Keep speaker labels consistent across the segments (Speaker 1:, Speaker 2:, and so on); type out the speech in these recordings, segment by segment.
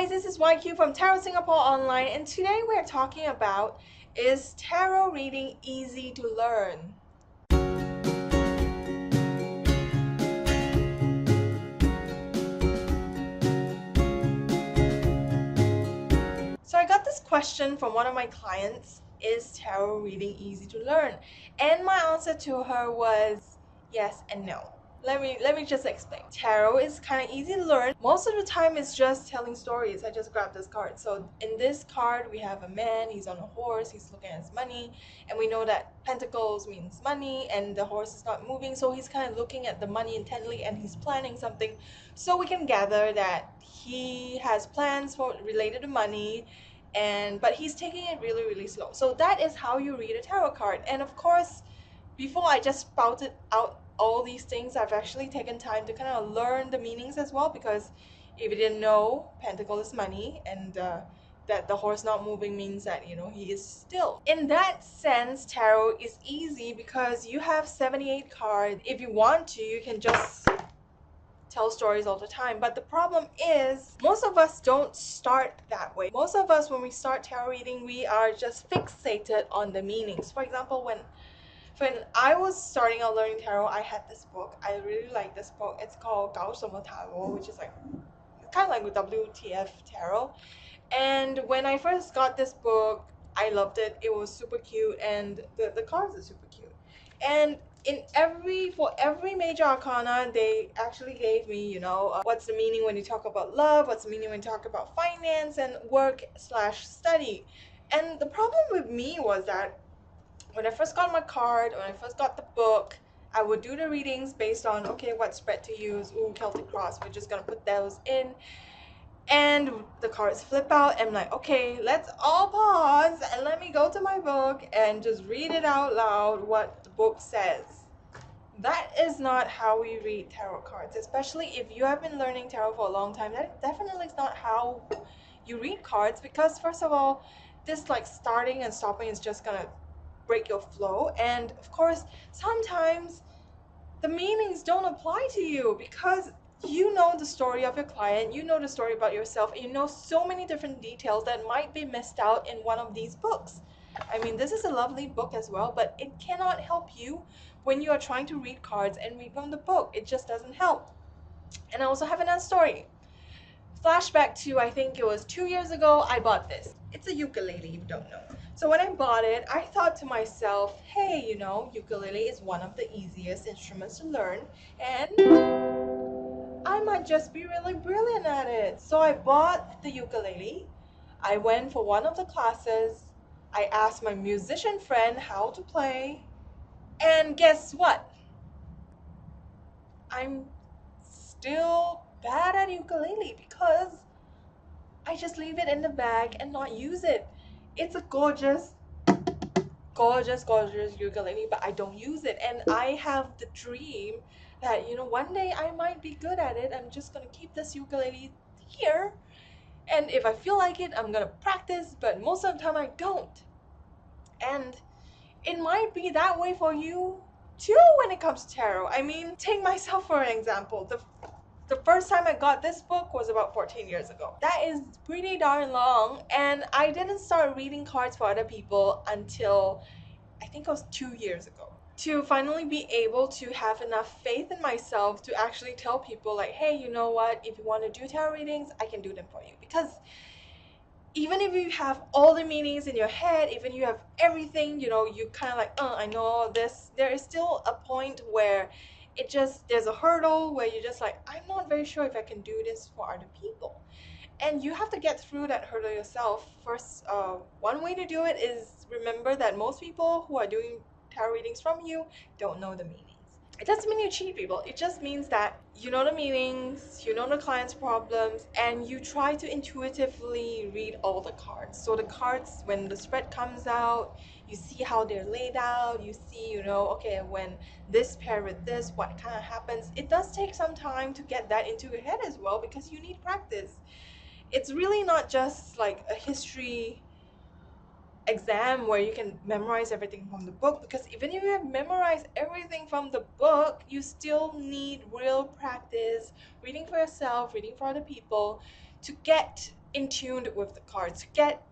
Speaker 1: guys, this is YQ from Tarot Singapore Online, and today we're talking about, is tarot reading easy to learn? So I got this question from one of my clients, is tarot reading easy to learn? And my answer to her was yes and no. Let me just explain. Tarot is kind of easy to learn. Most of the time it's just telling stories. I just grabbed this card. So in this card we have a man, he's on a horse, he's looking at his money, and we know that pentacles means money and the horse is not moving, so he's kind of looking at the money intently and he's planning something. So we can gather that he has plans for related to money, and but he's taking it really slow. So that is how you read a tarot card. And of course, before I just spouted out all these things, I've actually taken time to kind of learn the meanings as well, because if you didn't know, pentacle is money, and that the horse not moving means that, you know, he is still. In that sense, tarot is easy because you have 78 cards. If you want to, you can just tell stories all the time. But the problem is, most of us don't start that way. Most of us, when we start tarot reading, we are just fixated on the meanings. For example, when I was starting out learning tarot, I had this book. I really like this book. It's called 搞什么 Tarot, which is like kind of like with WTF Tarot. And when I first got this book, I loved it. It was super cute, and the cards are super cute. And for every major arcana, they actually gave me, what's the meaning when you talk about love, what's the meaning when you talk about finance and work/study. And the problem with me was that when I first got my card, when I first got the book, I would do the readings based on, okay, what spread to use. Ooh, Celtic Cross, we're just gonna put those in. And the cards flip out, and I'm like, okay, let's all pause and let me go to my book and just read it out loud what the book says. That is not how we read tarot cards, especially if you have been learning tarot for a long time. That definitely is not how you read cards, because first of all, this like starting and stopping is just gonna break your flow. And of course, sometimes the meanings don't apply to you because you know the story of your client, you know the story about yourself, and you know so many different details that might be missed out in one of these books. I mean, this is a lovely book as well, but it cannot help you when you are trying to read cards and read from the book. It just doesn't help. And I also have another story. Flashback to, I think it was 2 years ago, I bought this. It's a ukulele, if you don't know. So when I bought it, I thought to myself, hey, ukulele is one of the easiest instruments to learn, and I might just be really brilliant at it. So I bought the ukulele. I went for one of the classes. I asked my musician friend how to play. And guess what? I'm still bad at ukulele because I just leave it in the bag and not use it. It's a gorgeous ukulele, but I don't use it. And I have the dream that, one day I might be good at it. I'm just gonna keep this ukulele here, and if I feel like it, I'm gonna practice, but most of the time I don't. And it might be that way for you too when it comes to tarot. I mean, take myself for an example. The first time I got this book was about 14 years ago. That is pretty darn long, and I didn't start reading cards for other people until I think it was 2 years ago. To finally be able to have enough faith in myself to actually tell people like, hey, you know what, if you want to do tarot readings, I can do them for you. Because even if you have all the meanings in your head, even you have everything, you kind of like, I know all this, there is still a point where there's a hurdle where you're just like, I'm not very sure if I can do this for other people. And you have to get through that hurdle yourself. First, one way to do it is remember that most people who are doing tarot readings from you don't know the meanings. It doesn't mean you cheat people. It just means that you know the meanings, you know the client's problems, and you try to intuitively read all the cards. So the cards, when the spread comes out, you see how they're laid out, you see, okay, when this pair with this, what kind of happens. It does take some time to get that into your head as well, because you need practice. It's really not just like a history exam where you can memorize everything from the book, because even if you have memorized everything from the book, you still need real practice reading for yourself, reading for other people, to get in tune with the cards, get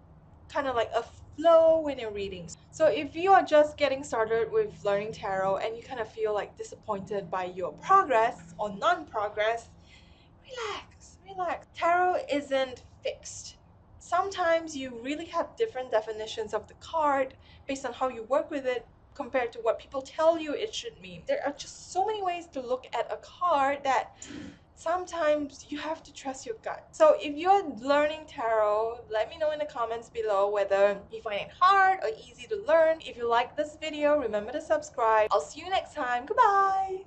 Speaker 1: kind of like a flow when you're reading. So if you are just getting started with learning tarot and you kind of feel like disappointed by your progress or non-progress, relax. Tarot isn't fixed. Sometimes you really have different definitions of the card based on how you work with it compared to what people tell you it should mean. There are just so many ways to look at a card that sometimes you have to trust your gut. So if you're learning tarot, let me know in the comments below whether you find it hard or easy to learn. If you like this video, remember to subscribe. I'll see you next time. Goodbye.